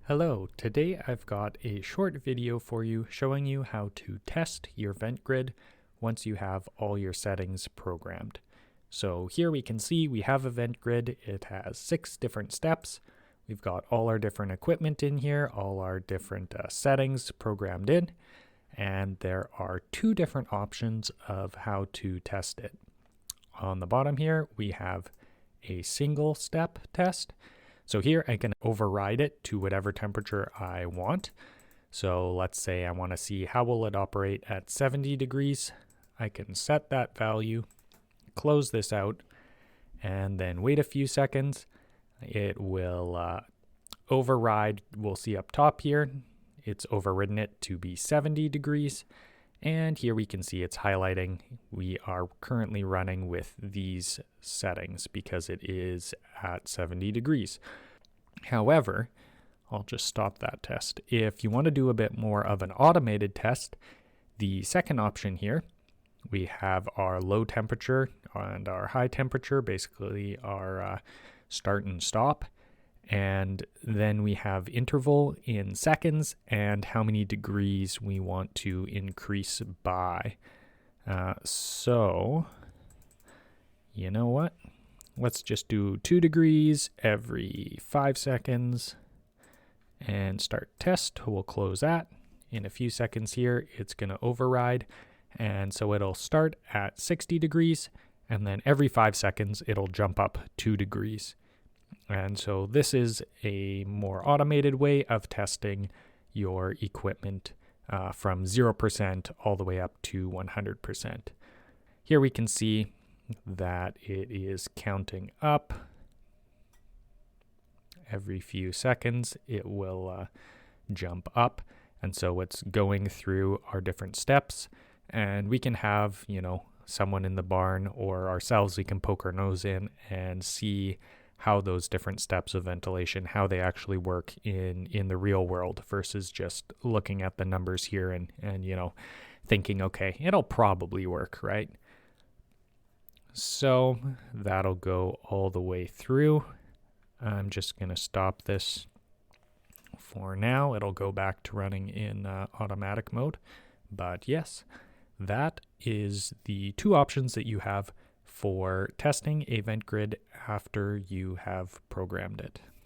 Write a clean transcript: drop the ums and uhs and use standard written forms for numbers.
Hello, today I've got a short video for you showing you how to test your VentGrid once you have all your settings programmed. So here we can see we have a VentGrid. It has 6 different steps. We've got all our different equipment in here, all our different settings programmed in, and there are 2 different options of how to test it. On the bottom here, we have a single step test. So here I can override it to whatever temperature I want. So let's say I want to see how will it operate at 70 degrees. I can set that value, close this out, and then wait a few seconds. It will override. We'll see up top here, it's overridden it to be 70 degrees. And here we can see it's highlighting we are currently running with these settings because it is at 70 degrees. However, I'll just stop that test. If you want to do a bit more of an automated test, the second option here, we have our low temperature and our high temperature, basically our start and stop. And then we have interval in seconds and how many degrees we want to increase by. So, you know what? Let's just do 2 degrees every 5 seconds and start test. We'll close that. In a few seconds here, it's going to override. And so it'll start at 60 degrees and then every 5 seconds, it'll jump up 2 degrees. And so this is a more automated way of testing your equipment from 0% all the way up to 100%. Here we can see that it is counting up. Every few seconds, it will jump up. And so it's going through our different steps. And we can have, someone in the barn or ourselves, we can poke our nose in and see how those different steps of ventilation, how they actually work in the real world versus just looking at the numbers here and thinking, okay, it'll probably work, right? So that'll go all the way through. I'm just going to stop this for now. It'll go back to running in automatic mode. But yes, that is the 2 options that you have for testing a VentGrid after you have programmed it.